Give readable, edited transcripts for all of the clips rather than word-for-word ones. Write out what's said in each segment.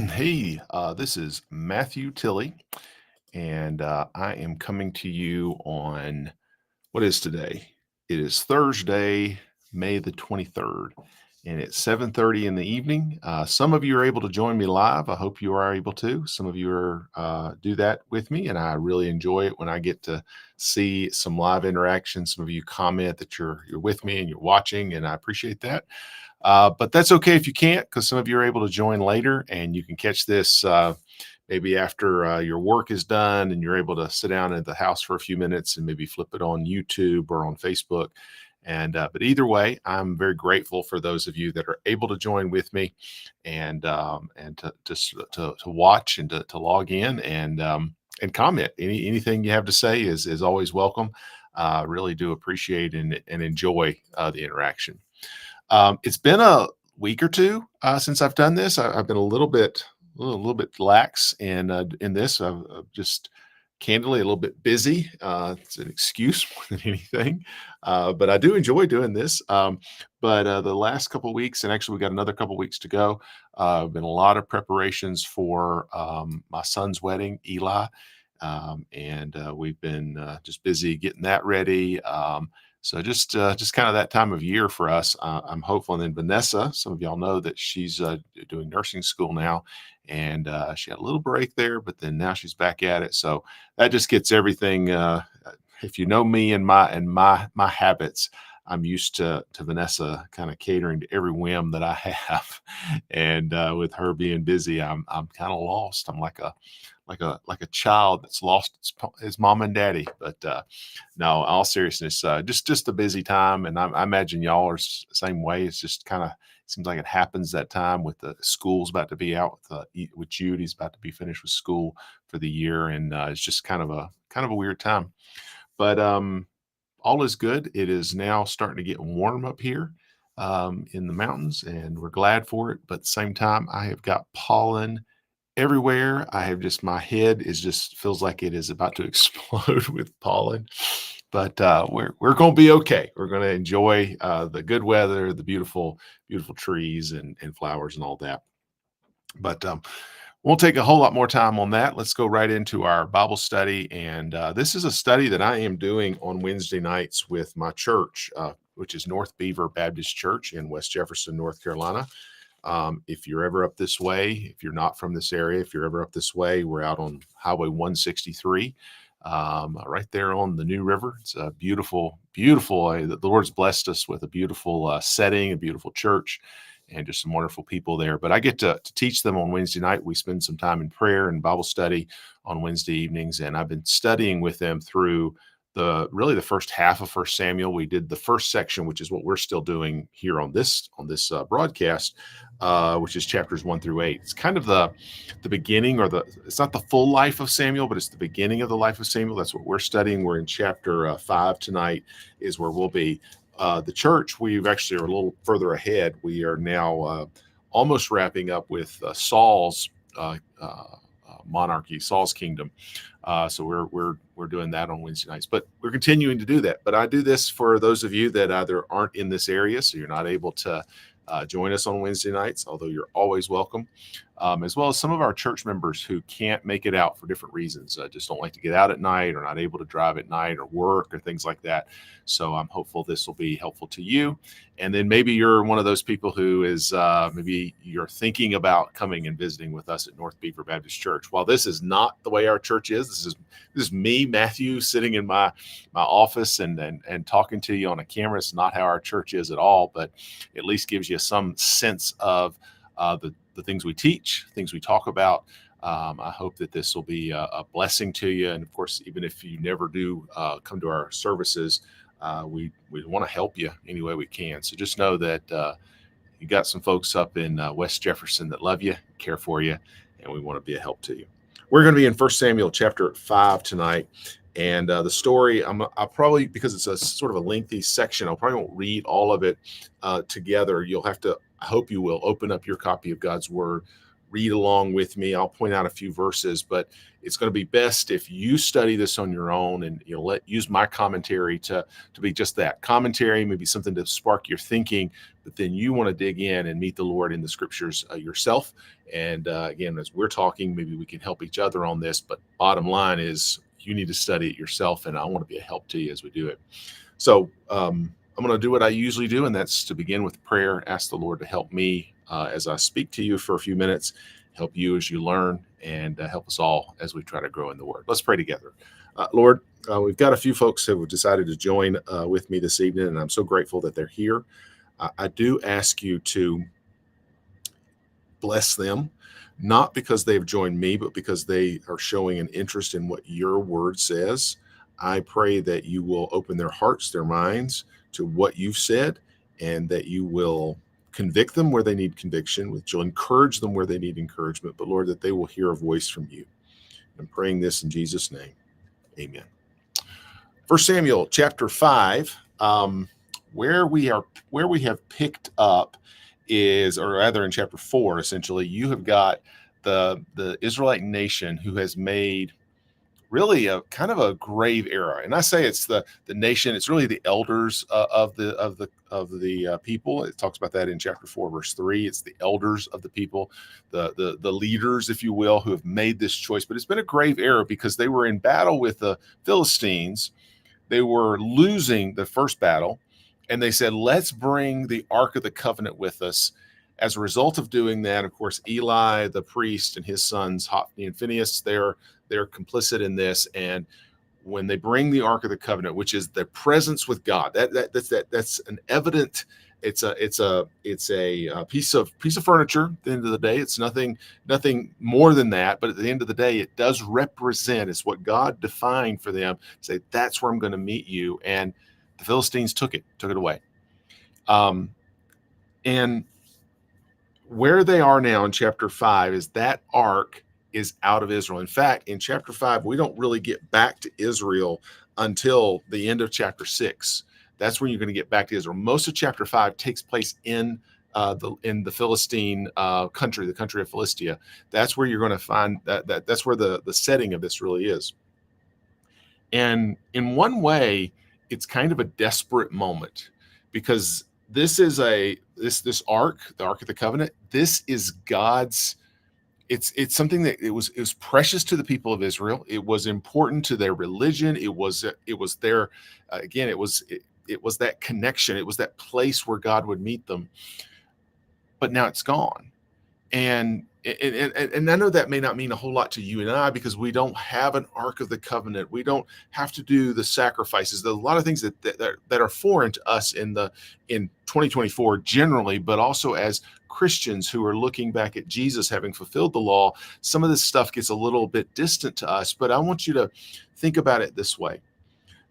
Hey, this is Matthew Tilley, and I am coming to you on what is today? It is Thursday, May the 23rd, and it's 7:30 in the evening. Some of you are able to join me live. I hope you are able to. Some of you are do that with me, and I really enjoy it when I get to see some live interaction. Some of you comment that you're with me and you're watching, and I appreciate that. But that's okay if you can't, because some of you are able to join later and you can catch this maybe after your work is done and you're able to sit down at the house for a few minutes and maybe flip it on YouTube or on Facebook. But either way, I'm very grateful for those of you that are able to join with me and to watch and to log in and comment. Anything you have to say is always welcome. Really do appreciate and enjoy the interaction. It's been a week or two since I've done this. I've been a little bit lax in this. I've just candidly a little bit busy. It's an excuse more than anything, but I do enjoy doing this. But the last couple of weeks, and actually we got another couple of weeks to go. Been a lot of preparations for my son's wedding, Eli, and we've been just busy getting that ready. So just kind of that time of year for us. I'm hopeful. And then Vanessa, some of y'all know that she's doing nursing school now, and she had a little break there, but then now she's back at it. So that just gets everything. If you know me and my habits, I'm used to Vanessa kind of catering to every whim that I have, and with her being busy, I'm kind of lost. I'm like a child that's lost his mom and daddy. But no, all seriousness, just a busy time, and I imagine y'all are the same way. It's just kind of seems like it happens that time with the school's about to be out with Jude. He's about to be finished with school for the year, and it's just kind of a weird time. But all is good. It is now starting to get warm up here in the mountains, and we're glad for it. But at the same time, I have got pollen everywhere. I have just my head is just feels like it is about to explode with pollen. But we're going to be okay. We're going to enjoy the good weather, the beautiful trees and flowers and all that. But won't take a whole lot more time on that. Let's go right into our Bible study. And this is a study that I am doing on Wednesday nights with my church, which is North Beaver Baptist Church in West Jefferson, North Carolina. If you're ever up this way, if you're not from this area, if you're ever up this way, we're out on Highway 163, right there on the New River. It's a beautiful. The Lord's blessed us with a beautiful setting, a beautiful church, and just some wonderful people there. But I get to teach them on Wednesday night. We spend some time in prayer and Bible study on Wednesday evenings, and I've been studying with them through the first half of First Samuel. We did the first section, which is what we're still doing here on this broadcast, which is chapters 1 through 8. It's kind of the beginning, or it's not the full life of Samuel, but it's the beginning of the life of Samuel. That's what we're studying. We're in chapter 5 tonight, is where we'll be. The church, we've actually are a little further ahead. We are now almost wrapping up with Saul's monarchy, Saul's kingdom. So we're doing that on Wednesday nights, but we're continuing to do that. But I do this for those of you that either aren't in this area, so you're not able to join us on Wednesday nights, although you're always welcome, as well as some of our church members who can't make it out for different reasons, just don't like to get out at night or not able to drive at night or work or things like that. So I'm hopeful this will be helpful to you. And then maybe you're one of those people who is maybe you're thinking about coming and visiting with us at North Beaver Baptist Church. While this is not the way our church is, this is me, Matthew, sitting in my office and talking to you on a camera. It's not how our church is at all, but at least gives you some sense of the things we teach, things we talk about. I hope that this will be a blessing to you. And of course, even if you never do come to our services, we want to help you any way we can. So just know that you got some folks up in West Jefferson that love you, care for you, and we want to be a help to you. We're going to be in 1 Samuel chapter 5 tonight. And the story, I'll probably, because it's a sort of a lengthy section, I'll probably won't read all of it together. You'll have to, I hope you will open up your copy of God's Word, read along with me. I'll point out a few verses, but it's going to be best if you study this on your own, and use my commentary to be just that commentary, maybe something to spark your thinking. But then you want to dig in and meet the Lord in the scriptures yourself. And again, as we're talking, maybe we can help each other on this. But bottom line is, you need to study it yourself, and I want to be a help to you as we do it. So I'm going to do what I usually do, and that's to begin with prayer. Ask the Lord to help me as I speak to you for a few minutes, help you as you learn, and help us all as we try to grow in the Word. Let's pray together. Lord, we've got a few folks who have decided to join with me this evening, and I'm so grateful that they're here. I do ask you to bless them, not because they've joined me, but because they are showing an interest in what your word says. I pray that you will open their hearts, their minds to what you've said, and that you will convict them where they need conviction, which you'll encourage them where they need encouragement, but Lord, that they will hear a voice from you. I'm praying this in Jesus' name. Amen. 1 Samuel chapter 5, where we have picked up is, or rather in chapter 4, essentially, you have got the Israelite nation who has made really a kind of a grave error. And I say it's the nation, it's really the elders of the people. It talks about that in chapter 4, verse 3. It's the elders of the people, the leaders, if you will, who have made this choice. But it's been a grave error because they were in battle with the Philistines. They were losing the first battle, and they said, let's bring the Ark of the Covenant with us. As a result of doing that, of course, Eli, the priest, and his sons, Hophni and Phinehas, they're complicit in this. And when they bring the Ark of the Covenant, which is the presence with God, that's an evident. It's a piece of furniture. At the end of the day, it's nothing more than that. But at the end of the day, it does represent. It's what God defined for them. Say, that's where I'm going to meet you. And the Philistines took it away. And where they are now in chapter 5 is that ark is out of Israel. In fact, in chapter 5, we don't really get back to Israel until the end of chapter 6. That's when you're going to get back to Israel. Most of chapter 5 takes place in the Philistine country, the country of Philistia. That's where you're going to find that's where the setting of this really is. And in one way, it's kind of a desperate moment, because this is this ark, the Ark of the Covenant. This is God's. It's something that it was precious to the people of Israel. It was important to their religion. It was their again. It was that connection. It was that place where God would meet them. But now it's gone, and I know that may not mean a whole lot to you and I, because we don't have an Ark of the Covenant. We don't have to do the sacrifices. There's a lot of things that are foreign to us in 2024 generally, but also as Christians who are looking back at Jesus having fulfilled the law. Some of this stuff gets a little bit distant to us, but I want you to think about it this way.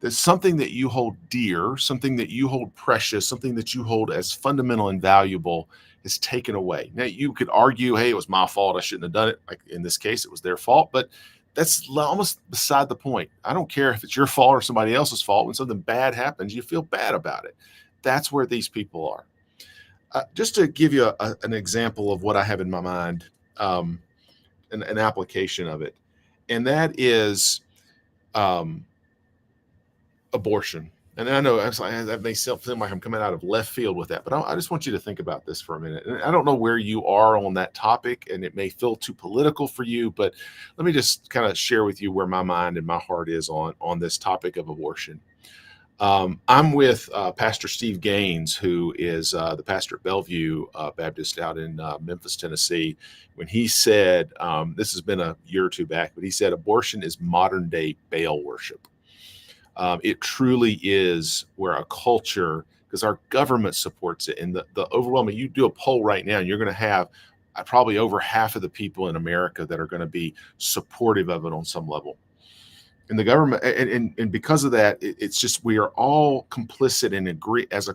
There's something that you hold dear, something that you hold precious, something that you hold as fundamental and valuable is taken away. Now, you could argue, hey, it was my fault, I shouldn't have done it. Like in this case, it was their fault, but that's almost beside the point. I don't care if it's your fault or somebody else's fault. When something bad happens, you feel bad about it. That's where these people are. Just to give you an example of what I have in my mind, an application of it, and that is abortion. And I know that may seem like I'm coming out of left field with that, but I just want you to think about this for a minute. And I don't know where you are on that topic, and it may feel too political for you, but let me just kind of share with you where my mind and my heart is on this topic of abortion. I'm with Pastor Steve Gaines, who is the pastor at Bellevue Baptist out in Memphis, Tennessee, when he said, this has been a year or two back, but he said abortion is modern day Baal worship. It truly is where a culture, because our government supports it, and the overwhelming, you do a poll right now and you're going to have probably over half of the people in America that are going to be supportive of it on some level. And the government, and because of that, it's just, we are all complicit and agree as a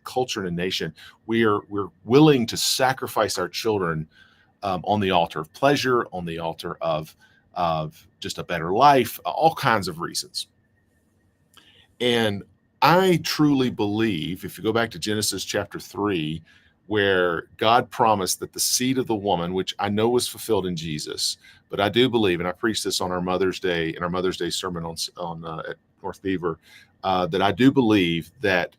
culture and a nation. We're willing to sacrifice our children on the altar of pleasure, on the altar of just a better life, all kinds of reasons. And I truly believe, if you go back to Genesis chapter 3, where God promised that the seed of the woman, which I know was fulfilled in Jesus, but I do believe, and I preached this on our Mother's Day, in our Mother's Day sermon on at North Beaver, that I do believe that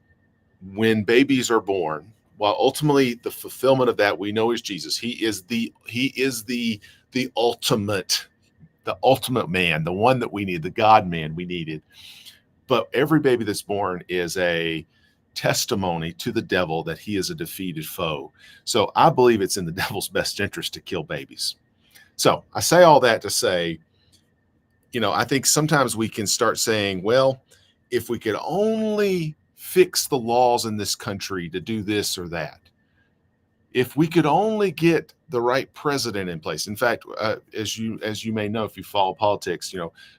when babies are born, while ultimately the fulfillment of that we know is Jesus, he is the ultimate man, the one that we need, the God man we needed. But every baby that's born is a testimony to the devil that he is a defeated foe. So I believe it's in the devil's best interest to kill babies. So I say all that to say, I think sometimes we can start saying, well, if we could only fix the laws in this country to do this or that, if we could only get the right president in place. In fact, as you may know, if you follow politics,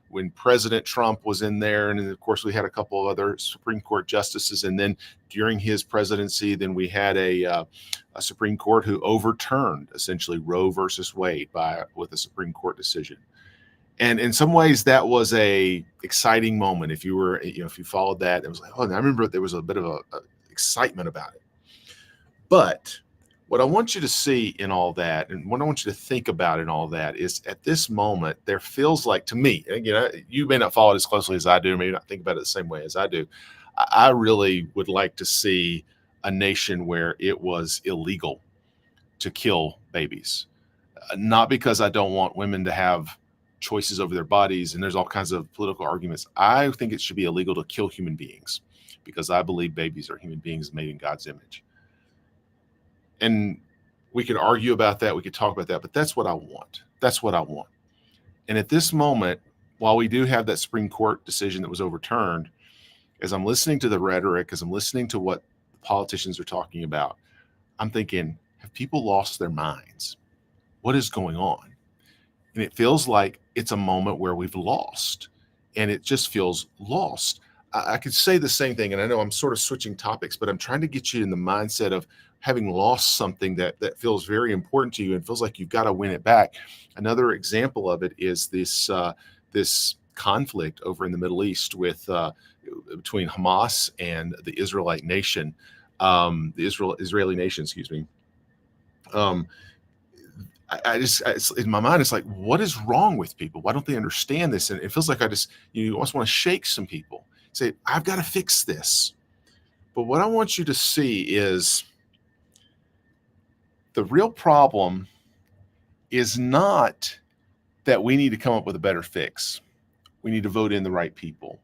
when President Trump was in there, and of course we had a couple of other Supreme Court justices, and then during his presidency, then we had a Supreme Court who overturned essentially Roe versus Wade with a Supreme Court decision. And in some ways, that was a exciting moment. If you followed that, it was like, oh, and I remember there was a bit of a excitement about it. But what I want you to see in all that, and what I want you to think about in all that, is at this moment, there feels like, to me, and again, you may not follow it as closely as I do, maybe not think about it the same way as I do. I really would like to see a nation where it was illegal to kill babies. Not because I don't want women to have choices over their bodies, and there's all kinds of political arguments. I think it should be illegal to kill human beings because I believe babies are human beings made in God's image. And we could argue about that. We could talk about that, but that's what I want. That's what I want. And at this moment, while we do have that Supreme Court decision that was overturned, as I'm listening to the rhetoric, as I'm listening to what politicians are talking about, I'm thinking, have people lost their minds? What is going on? And it feels like it's a moment where we've lost, and it just feels lost. I could say the same thing, and I know I'm sort of switching topics, but I'm trying to get you in the mindset of having lost something that feels very important to you and feels like you've got to win it back. Another example of it is this conflict over in the Middle East between Hamas and the Israelite nation, Israeli nation, excuse me. In my mind, it's like, what is wrong with people? Why don't they understand this? And it feels like you almost want to shake some people, say, I've got to fix this. But what I want you to see is the real problem is not that we need to come up with a better fix. We need to vote in the right people.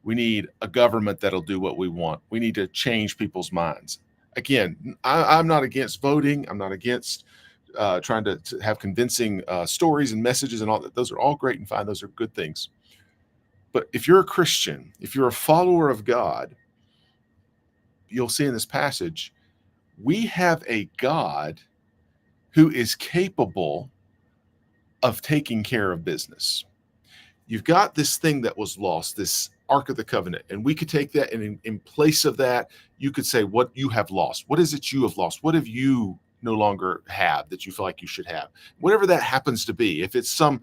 We need a government that'll do what we want. We need to change people's minds. Again, I'm not against voting. I'm not against trying to have convincing stories and messages and all that. Those are all great and fine. Those are good things. But if you're a Christian, if you're a follower of God, you'll see in this passage, we have a God who is capable of taking care of business. You've got this thing that was lost, this Ark of the Covenant, and we could take that, and in place of that, you could say what you have lost. What is it you have lost? What have you no longer have that you feel like you should have? Whatever that happens to be. If it's some,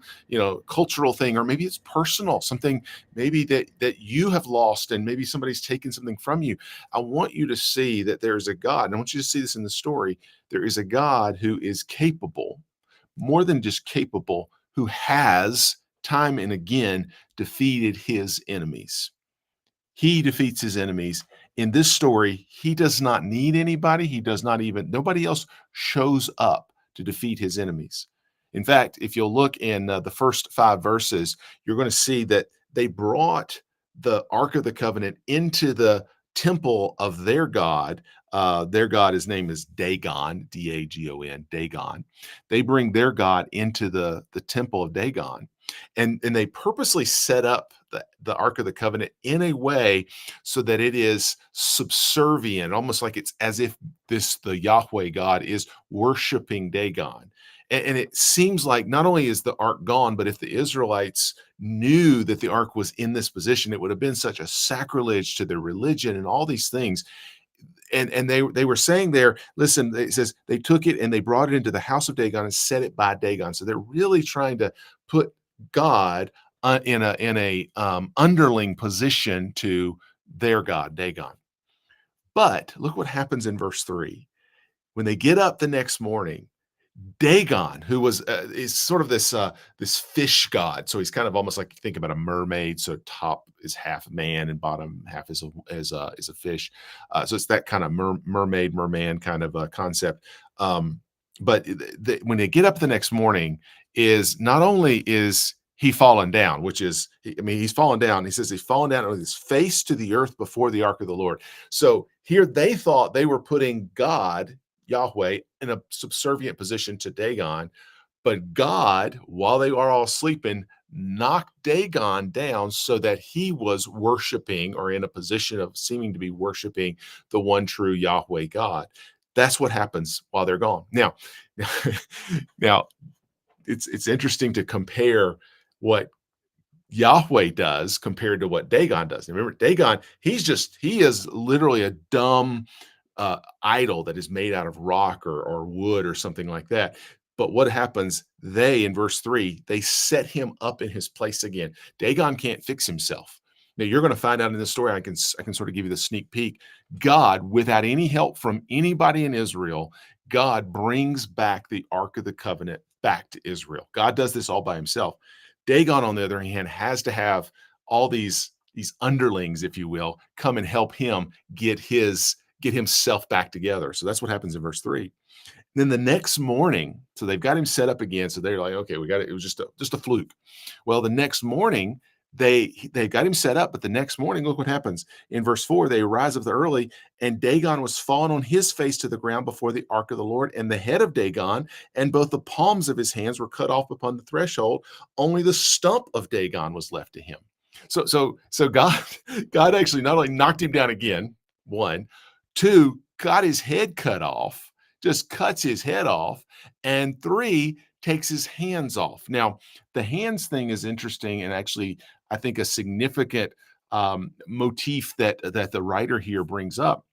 cultural thing, or maybe it's personal, something maybe that you have lost, and maybe somebody's taken something from you. I want you to see that there is a God, and I want you to see this in the story. There is a God who is capable, more than just capable, who has time and again defeated his enemies. He defeats his enemies. In this story, he does not need anybody. Nobody else shows up to defeat his enemies. In fact, if you'll look in the first 5 verses, you're going to see that they brought the Ark of the Covenant into the temple of their God. His name is Dagon, Dagon, Dagon. They bring their God into the temple of Dagon. And they purposely set up the Ark of the Covenant in a way so that it is subservient, almost like it's as if the Yahweh God is worshiping Dagon. And it seems like not only is the Ark gone, but if the Israelites knew that the Ark was in this position, it would have been such a sacrilege to their religion and all these things. And they were saying there, listen, it says they took it and they brought it into the house of Dagon and set it by Dagon. So they're really trying to put God in a underling position to their God, Dagon. But look what happens in verse 3. When they get up the next morning, Dagon, who was is sort of this fish god, so he's kind of almost like, think about a mermaid. So top is half man and bottom half is a fish. So it's that kind of mermaid merman kind of concept. Um, but when they get up the next morning, is not only is he fallen down, which is, I mean, he's fallen down. He says he's fallen down with his face to the earth before the ark of the Lord. So here they thought they were putting God, Yahweh, in a subservient position to Dagon, but God, while they are all sleeping, knocked Dagon down so that he was worshiping, or in a position of seeming to be worshiping, the one true Yahweh God. That's what happens while they're gone. Now, now it's interesting to compare what Yahweh does compared to what Dagon does. Remember, Dagon, he is literally a dumb idol that is made out of rock or wood or something like that. But what happens? They, in verse 3, they set him up in his place again. Dagon can't fix himself. Now you're going to find out in this story. I can sort of give you the sneak peek. God, without any help from anybody in Israel, God brings back the Ark of the Covenant back to Israel. God does this all by himself. Dagon, on the other hand, has to have all these underlings, if you will, come and help him get himself back together. So that's what happens in verse 3. Then the next morning, so they've got him set up again. So they're like, okay, we got it. It was just a fluke. Well, the next morning, they got him set up, but the next morning, look what happens. In verse 4, they rise up early, and Dagon was fallen on his face to the ground before the ark of the Lord, and the head of Dagon and both the palms of his hands were cut off upon the threshold. Only the stump of Dagon was left to him. So God, God actually not only knocked him down again, one, two, got his head cut off, just cuts his head off, and three, takes his hands off. Now, the hands thing is interesting, and actually, I think a significant motif that the writer here brings up,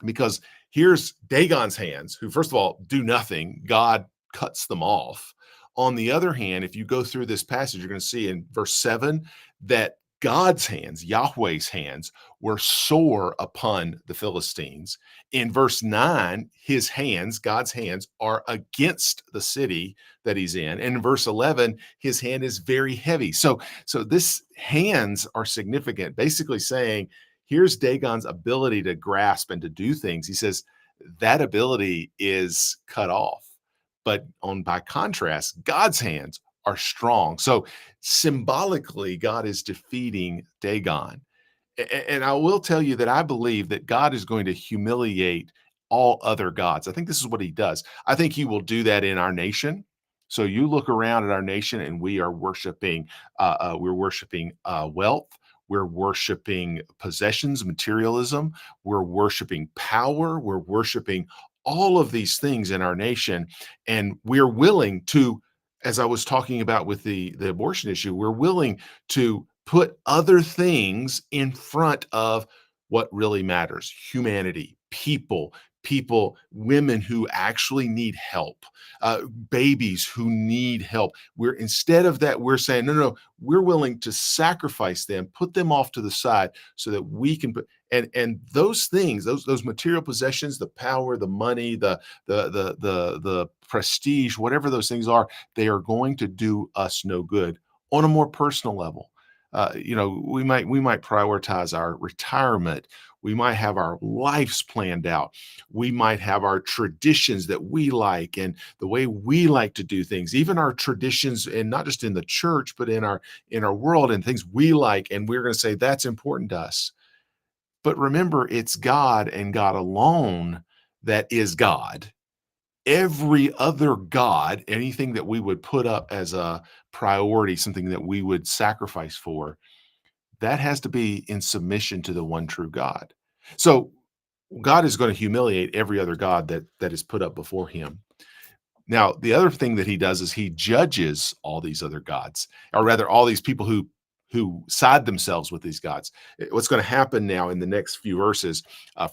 because here's Dagon's hands, who, first of all, do nothing. God cuts them off. On the other hand, if you go through this passage, you're going to see in verse 7 that God's hands, Yahweh's hands, were sore upon the Philistines. In verse 9, his hands, God's hands, are against the city that he's in. And in verse 11, his hand is very heavy. So this hands are significant, basically saying, here's Dagon's ability to grasp and to do things. He says that ability is cut off. But by contrast, God's hands are strong. So symbolically, God is defeating Dagon. And I will tell you that I believe that God is going to humiliate all other gods. I think this is what he does. I think he will do that in our nation. So you look around at our nation, and we are worshiping. We're worshiping wealth. We're worshiping possessions, materialism. We're worshiping power. We're worshiping all of these things in our nation, and we're willing to, as I was talking about with the abortion issue, we're willing to put other things in front of what really matters: humanity, people, women who actually need help, babies who need help. We're, instead of that, we're saying, no, we're willing to sacrifice them, put them off to the side so that we can put, and those things, those material possessions, the power, the money, the prestige, whatever those things are, they are going to do us no good on a more personal level. We might prioritize our retirement. We might have our lives planned out. We might have our traditions that we like and the way we like to do things, even our traditions, and not just in the church, but in our world, and things we like. And we're going to say that's important to us. But remember, it's God and God alone that is God. Every other God, anything that we would put up as a priority, something that we would sacrifice for, that has to be in submission to the one true God. So God is going to humiliate every other God that is put up before him. Now, the other thing that he does is he judges all these other gods, or rather, all these people who side themselves with these gods. What's going to happen now in the next few verses,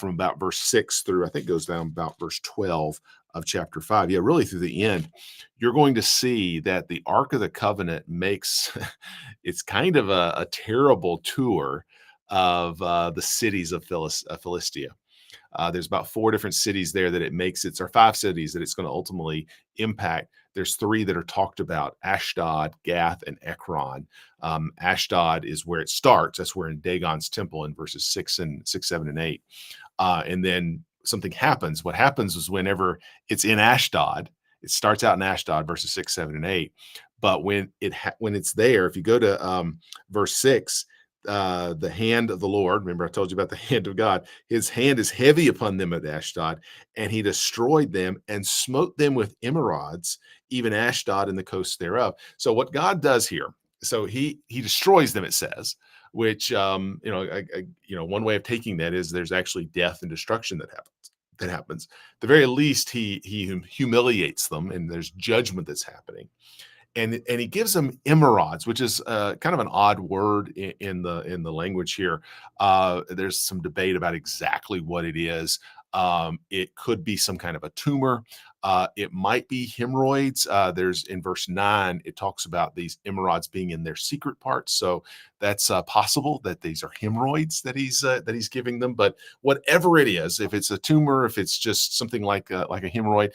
from about verse 6 through, I think, goes down about verse 12 of chapter 5. Yeah, really through the end, you're going to see that the Ark of the Covenant makes it's kind of a terrible tour of the cities of Philistia. There's about four different cities there that it makes it's or five cities that it's going to ultimately impact. There's three that are talked about: Ashdod, Gath, and Ekron. Ashdod is where it starts. That's where in Dagon's temple in verses 6, 7, and 8. And then something happens. What happens is whenever it's in Ashdod, it starts out in Ashdod, verses 6, 7, and 8. But when it's there, if you go to verse 6, the hand of the Lord, remember I told you about the hand of God, his hand is heavy upon them at Ashdod, and he destroyed them and smote them with emerods, even Ashdod and the coasts thereof. So what God does here, so he destroys them, it says, which one way of taking that is there's actually death and destruction that happens. At the very least, he humiliates them, and there's judgment that's happening. And he gives them emerods, which is kind of an odd word in the language here. There's some debate about exactly what it is. It could be some kind of a tumor. It might be hemorrhoids. There's in verse 9, it talks about these emerods being in their secret parts. So that's possible that these are hemorrhoids that he's giving them. But whatever it is, if it's a tumor, if it's just something like a hemorrhoid,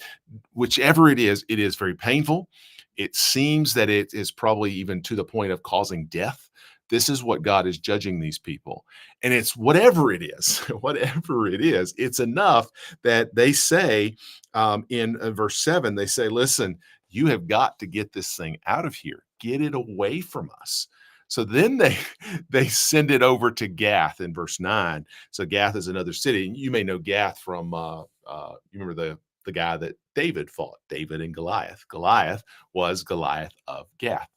whichever it is very painful. It seems that it is probably even to the point of causing death. This is what God is judging these people. And it's whatever it is, whatever it is, it's enough that they say in verse 7, they say, listen, you have got to get this thing out of here. Get it away from us. So then they send it over to Gath in verse 9. So Gath is another city. You may know Gath from, you remember the guy that David fought, David and Goliath. Goliath was Goliath of Gath.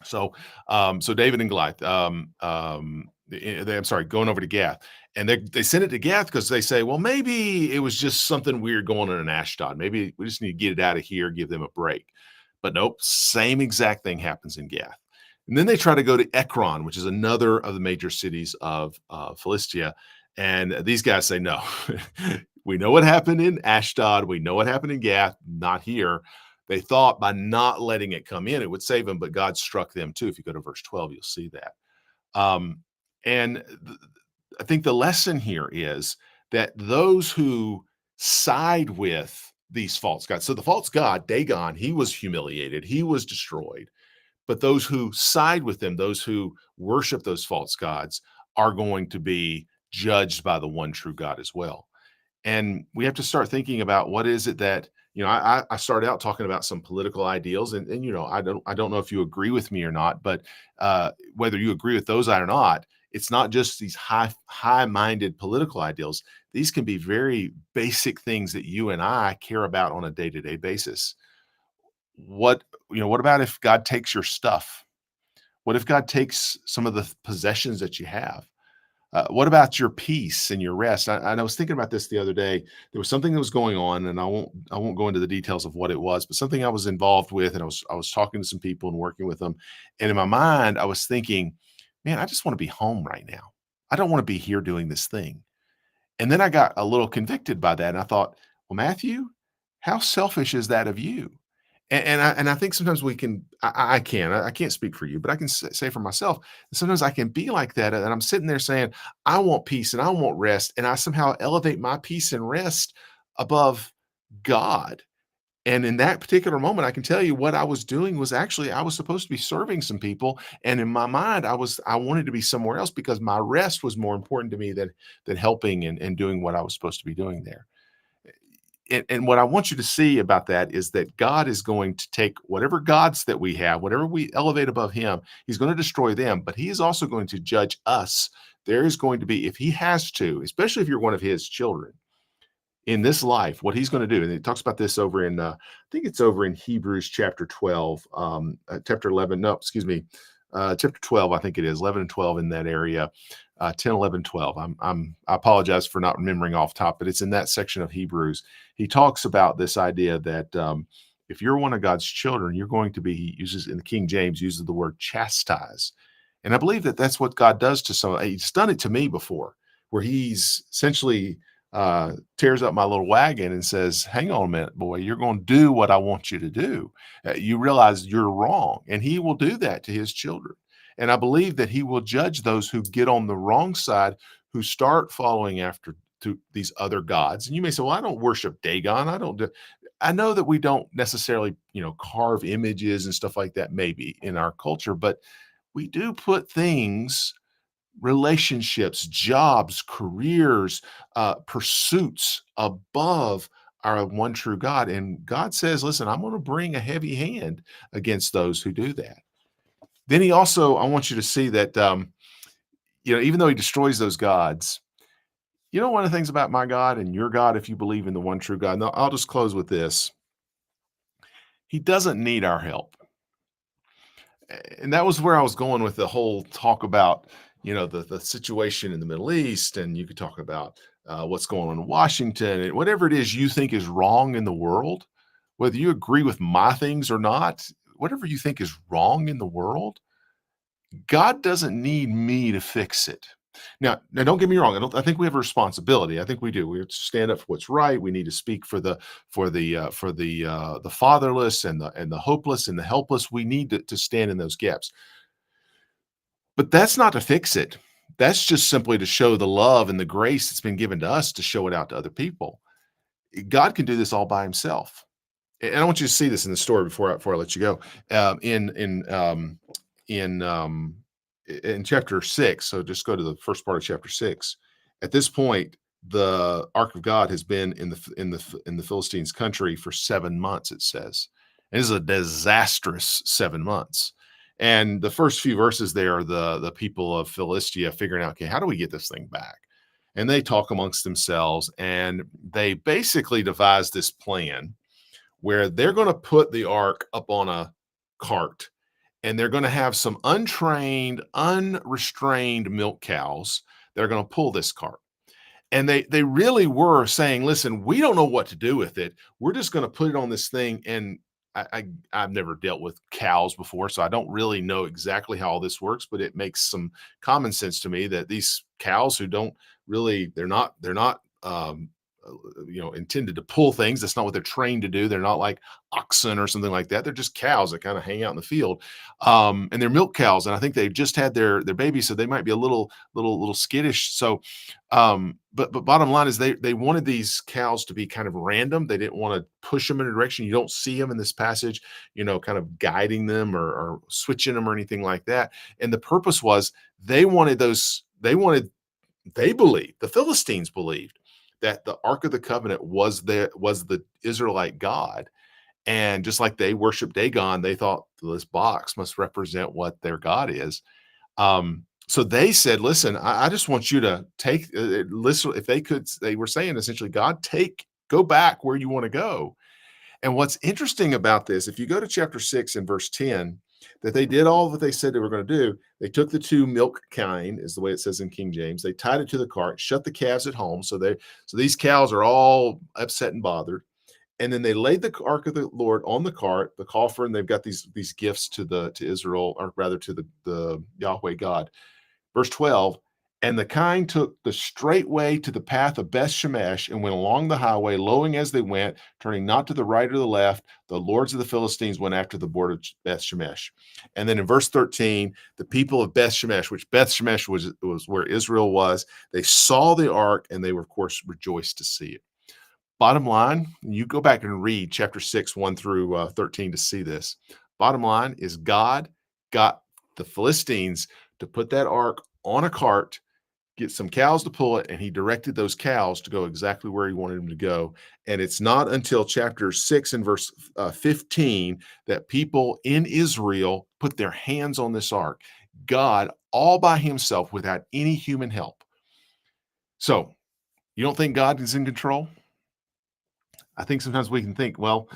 So David and Goliath, I'm sorry, going over to Gath, and they send it to Gath because they say, well, maybe it was just something weird going on in Ashdod. Maybe we just need to get it out of here, give them a break. But nope, same exact thing happens in Gath. And then they try to go to Ekron, which is another of the major cities of Philistia. And these guys say, no, we know what happened in Ashdod. We know what happened in Gath, not here. They thought by not letting it come in, it would save them, but God struck them too. If you go to verse 12, you'll see that. And I think the lesson here is that those who side with these false gods, so the false god, Dagon, he was humiliated, he was destroyed. But those who side with them, those who worship those false gods, are going to be judged by the one true God as well. And we have to start thinking about what is it that, I started out talking about some political ideals, and I don't know if you agree with me or not, but whether you agree with those or not, it's not just these high-minded political ideals. These can be very basic things that you and I care about on a day-to-day basis. What about if God takes your stuff? What if God takes some of the possessions that you have? What about your peace and your rest? I was thinking about this the other day. There was something that was going on, and I won't go into the details of what it was, but something I was involved with, and I was talking to some people and working with them. And in my mind, I was thinking, man, I just want to be home right now. I don't want to be here doing this thing. And then I got a little convicted by that, and I thought, well, Matthew, how selfish is that of you? And I think sometimes we can, I can't speak for you, but I can say for myself, sometimes I can be like that. And I'm sitting there saying, I want peace and I want rest. And I somehow elevate my peace and rest above God. And in that particular moment, I can tell you what I was doing was actually, I was supposed to be serving some people. And in my mind, I wanted to be somewhere else because my rest was more important to me than helping and doing what I was supposed to be doing there. And what I want you to see about that is that God is going to take whatever gods that we have, whatever we elevate above him, he's going to destroy them, but he is also going to judge us. There is going to be, if he has to, especially if you're one of his children in this life, what he's going to do. And it talks about this over in, I think it's over in Hebrews chapter 12, chapter 11, no, excuse me, chapter 12, I think it is 11 and 12 in that area. 10, 11, 12. I apologize for not remembering off top, but it's in that section of Hebrews. He talks about this idea that if you're one of God's children, you're going to be, he uses in the King James, uses the word chastise. And I believe that that's what God does to some. He's done it to me before, where he's essentially tears up my little wagon and says, hang on a minute, boy, you're going to do what I want you to do. You realize you're wrong. And he will do that to his children. And I believe that he will judge those who get on the wrong side, who start following after to these other gods. And you may say, well, I don't worship Dagon. I don't do. I know that we don't necessarily, carve images and stuff like that, maybe in our culture, but we do put things, relationships, jobs, careers, pursuits above our one true God. And God says, listen, I'm going to bring a heavy hand against those who do that. Then he also, I want you to see that, even though he destroys those gods, one of the things about my God and your God, if you believe in the one true God, now I'll just close with this. He doesn't need our help. And that was where I was going with the whole talk about, the situation in the Middle East. And you could talk about what's going on in Washington and whatever it is you think is wrong in the world, whether you agree with my things or not, whatever you think is wrong in the world, God doesn't need me to fix it. Now, don't get me wrong. I think we have a responsibility. I think we do. We have to stand up for what's right. We need to speak for the fatherless and the hopeless and the helpless. We need to stand in those gaps. But that's not to fix it. That's just simply to show the love and the grace that's been given to us to show it out to other people. God can do this all by himself. And I want you to see this in the story before I let you go. In in chapter 6, so just go to the first part of chapter 6. At this point, the ark of God has been in the Philistines' country for 7 months, it says. It is a disastrous 7 months. And the first few verses there are the people of Philistia figuring out, okay, how do we get this thing back? And they talk amongst themselves, and they basically devise this plan where they're going to put the ark up on a cart, and they're going to have some untrained, unrestrained milk cows that are going to pull this cart. And they really were saying, listen, we don't know what to do with it. We're just going to put it on this thing. And I've never dealt with cows before, so I don't really know exactly how all this works, but it makes some common sense to me that these cows who don't really, intended to pull things. That's not what they're trained to do. They're not like oxen or something like that. They're just cows that kind of hang out in the field, and they're milk cows. And I think they've just had their baby, so they might be a little skittish. So, but bottom line is they wanted these cows to be kind of random. They didn't want to push them in a direction. You don't see them in this passage, kind of guiding them or switching them or anything like that. And the purpose was they wanted those. They believed, the Philistines believed, that the Ark of the Covenant was the Israelite God. And just like they worshiped Dagon, they thought this box must represent what their God is. So they said, listen, I just want you to take, listen, if they could, they were saying essentially, God, go back where you want to go. And what's interesting about this, if you go to chapter 6 and verse 10, that they did all that they said they were going to do. They took the two milk kine, is the way it says in King James. They tied it to the cart, shut the calves at home. So these cows are all upset and bothered. And then they laid the ark of the Lord on the cart, the coffer, and they've got these gifts to Israel, or rather to the Yahweh God. Verse 12, and the kine took the straight way to the path of Beth Shemesh and went along the highway, lowing as they went, turning not to the right or the left. The lords of the Philistines went after the border of Beth Shemesh. And then in verse 13, the people of Beth Shemesh, which Beth Shemesh was where Israel was, they saw the ark and they were, of course, rejoiced to see it. Bottom line, you go back and read chapter 6, 1 through 13 to see this. Bottom line is God got the Philistines to put that ark on a cart, get some cows to pull it, and he directed those cows to go exactly where he wanted them to go. And it's not until chapter 6 and verse 15 that people in Israel put their hands on this ark. God all by himself without any human help. So you don't think God is in control? I think sometimes we can think, well,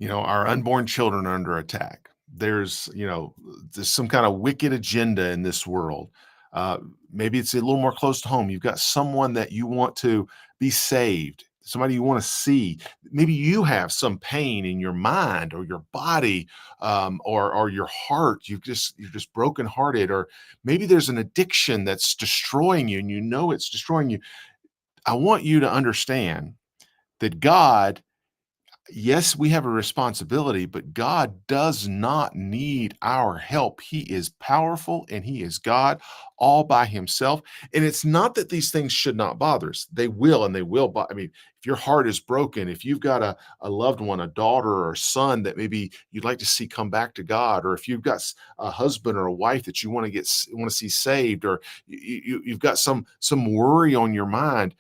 our unborn children are under attack. There's some kind of wicked agenda in this world. Maybe it's a little more close to home. You've got someone that you want to be saved, somebody you want to see. Maybe you have some pain in your mind or your body, or your heart. You're just brokenhearted, or maybe there's an addiction that's destroying you, and it's destroying you. I want you to understand that God Yes, we have a responsibility, but God does not need our help. He is powerful and He is God all by Himself. And it's not that these things should not bother us. They will, and they will. I mean, if your heart is broken, if you've got a loved one, a daughter or a son that maybe you'd like to see come back to God, or if you've got a husband or a wife that you want to want to see saved, or you've got some worry on your mind,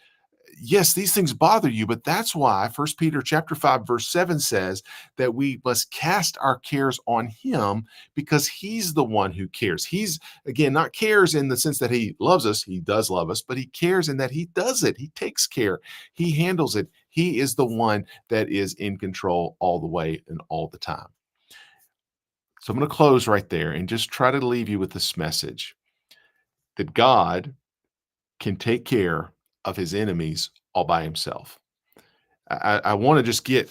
yes, these things bother you, but that's why First Peter chapter 5 verse 7 says that we must cast our cares on Him, because He's the one who cares. He's, again, not cares in the sense that He loves us. He does love us, but He cares in that He does it. He takes care. He handles it. He is the one that is in control all the way and all the time. So I'm going to close right there and just try to leave you with this message that God can take care of His enemies all by Himself. I want to just get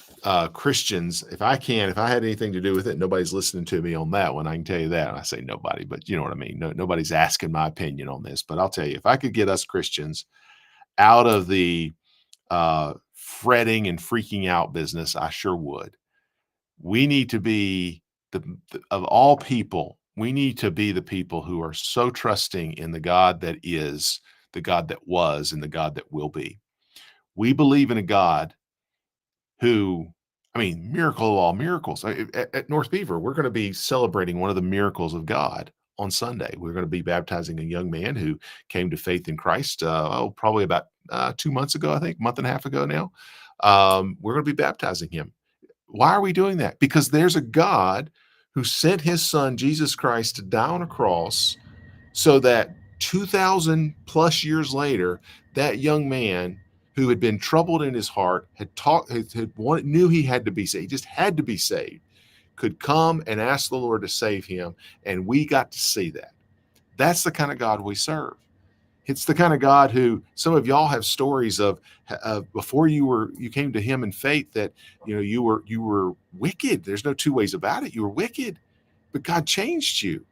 Christians, if I can, if I had anything to do with it, nobody's listening to me on that one. I can tell you that. I say nobody, but you know what I mean. Nobody's asking my opinion on this, but I'll tell you, if I could get us Christians out of the fretting and freaking out business, I sure would. We need to be of all people, we need to be the people who are so trusting in the God that is, the God that was, and the God that will be. We believe in a God who, I mean, miracle of all miracles. At North Beaver, we're going to be celebrating one of the miracles of God on Sunday. We're going to be baptizing a young man who came to faith in Christ, probably about 2 months ago, I think, month and a half ago now. We're going to be baptizing him. Why are we doing that? Because there's a God who sent His Son, Jesus Christ, to die on a cross so that 2,000 plus years later, that young man who had been troubled in his heart, knew he had to be saved, he just had to be saved, could come and ask the Lord to save him. And we got to see that. That's the kind of God we serve. It's the kind of God who, some of y'all have stories of before you came to Him in faith, that you were wicked. There's no two ways about it. You were wicked, but God changed you.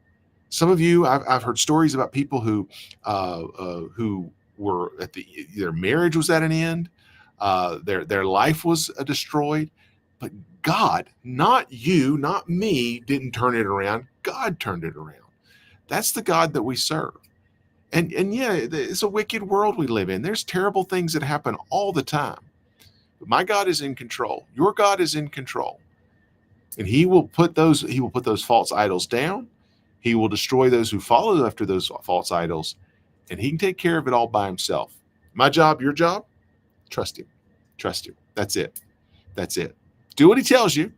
Some of you, I've heard stories about people who were their marriage was at an end, their life was destroyed, but God, not you, not me, didn't turn it around. God turned it around. That's the God that we serve. And yeah, it's a wicked world we live in. There's terrible things that happen all the time. But my God is in control. Your God is in control. And he will put those false idols down. He will destroy those who follow after those false idols, and He can take care of it all by Himself. My job, your job, trust Him. Trust Him. That's it. That's it. Do what He tells you,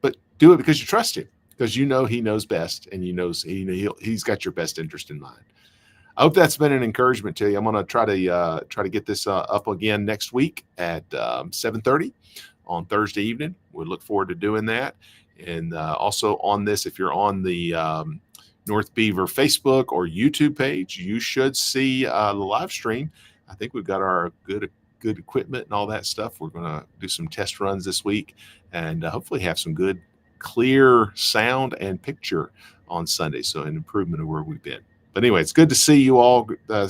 but do it because you trust Him, because you know He knows best, and He's got your best interest in mind. I hope that's been an encouragement to you. I'm going to try to get this up again next week at 7:30 on Thursday evening. We look forward to doing that. And also on this, if you're on the North Beaver Facebook or YouTube page, you should see the live stream. I think we've got our good equipment and all that stuff. We're going to do some test runs this week and hopefully have some good, clear sound and picture on Sunday. So an improvement of where we've been. But anyway, it's good to see you all,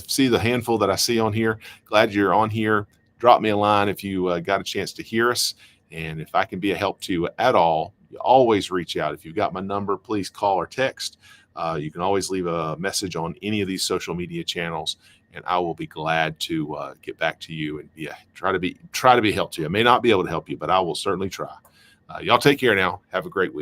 see the handful that I see on here. Glad you're on here. Drop me a line if you got a chance to hear us. And if I can be a help to you at all, you always reach out. If you've got my number, please call or text. You can always leave a message on any of these social media channels, and I will be glad to get back to you and try to be help to you. I may not be able to help you, but I will certainly try. Y'all take care now. Have a great week.